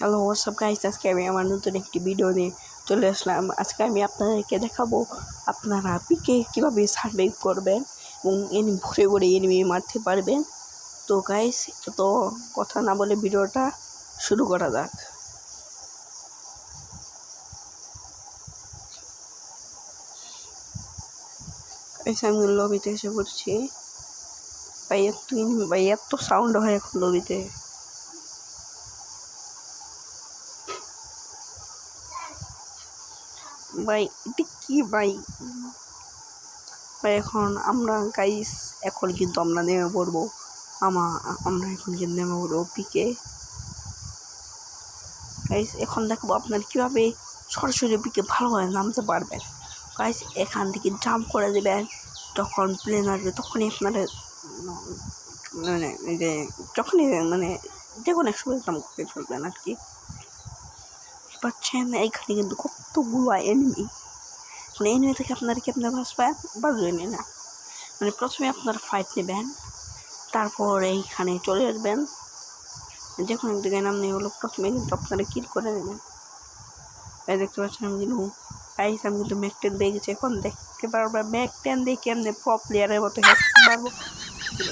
Hello WhatsApp guys, আজকে আমি আমার নতুন একটি ভিডিও নিয়ে চলে আসলাম। আজকে আমি আপনাদেরকে দেখাবো আপনারা পিকে কীভাবে সার্ভাইভ করবেন এবং ঘুরে ঘুরে এনিমি মারতে পারবেন। তো গাইস, তো কথা না বলে ভিডিওটা শুরু করা যাক। আমি লবিতে এসে পড়ছি। ভাই এত সাউন্ড হয় এখন লবিতে। ভাই এটা কি ভাই এখন আমরা গাইস এখন কিন্তু আমরা নেমে পড়বো। আমরা এখন কিন্তু নেমে পড়বো পিকে। গাইস এখন দেখবো আপনার কীভাবে সরাসরি পিকে ভালোভাবে নামতে পারবেন। গাইস এখান থেকে জাম্প করে দেবেন, যখন প্লেন আসবে তখনই আপনারা যে কোনো এক সময় জাম্প করে ফেলবেন আর কি। পাচ্ছেন এইখানে কিন্তু কতগুলো এনিমি থেকে আপনারা কি আপনার বাঁচবেন না। প্রথমে আপনারা ফাইট নেবেন, তারপর এইখানে চলে আসবেন, যে কোনো এক জায়গায় নাম নিয়ে হলো প্রথমে কিন্তু আপনারা কিল করে নেবেন। তাই দেখতে পাচ্ছেন আমি কিন্তু ম্যাকটেন দিয়ে গেছি। এখন দেখতে পারবো ম্যাকটেন দিয়ে কেমনে প্রো প্লেয়ারের মতো হেঁটে পারবো।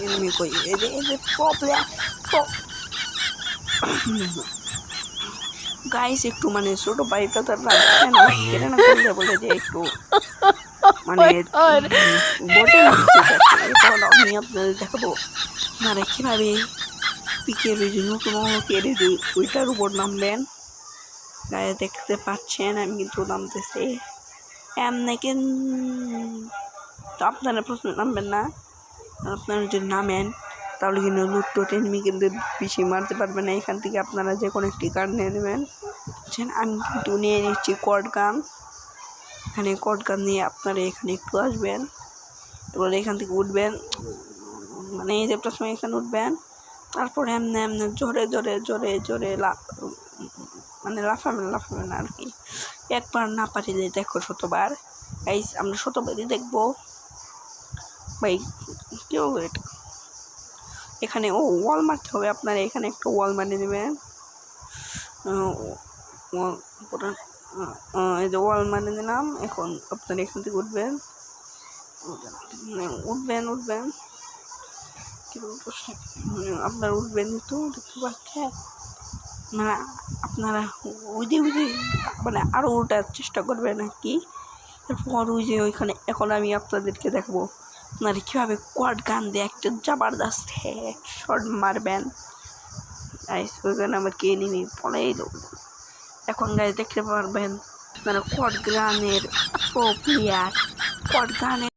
এনিমি কই এই যে প্রো প্লেয়ার গাইস একটু ছোট বাড়িটা তো কেন করলে বলে যে একটু বটে আমি আপনাদের দেখাবো কিভাবে পিকের ওই যে নতুন ওইটার উপর নামবেন। গায়ে দেখতে পাচ্ছেন আমি কিন্তু নামতেছি এমনি, কিন্তু আপনারা প্রথমে নামবেন না। আপনারা যদি নামেন তাহলে কিন্তু লুটটোট এনিমি কিন্তু বেশি মারতে পারবেন না। এখান থেকে আপনারা যে কোনো একটি গান নিয়ে নেবেন। আমি কিন্তু নিয়ে নিচ্ছি কট গান। এখানে কট গান নিয়ে আপনারা এখানে একটু আসবেন, এবার এখান থেকে উঠবেন, এই যে প্রথমে এখানে উঠবেন, তারপর এমনি জোরে জোরে জোরে জোরে লাফাবেন আর কি। একবার না পারিলে দেখো শতবার। গাইস আমরা শতবারই দেখবো। ভাই কি হবে এটা? এখানে ওয়াল মারতে হবে। আপনারা এখানে একটা ওয়াল মারিয়ে নেবেন। এই যে ওয়াল মারিয়ে দিলাম। এখন আপনারা এখান থেকে উঠবেন আপনারা উঠবেন তো দেখতে পাচ্ছেন। আপনারা আরো ওঠার চেষ্টা করবেন আর কি। এরপর ওইখানে এখন আমি আপনাদেরকে দেখাবো আপনারা কীভাবে কোয়াড গান দিয়ে একটা জবরদস্ত শট মারবেন। ওইখানে আমার কে নিবি পলাই দেবো। এখন গাইস দেখতে পারবেন আপনারা কোয়াড গানের প্রো প্লেয়ার। কোয়াড গানের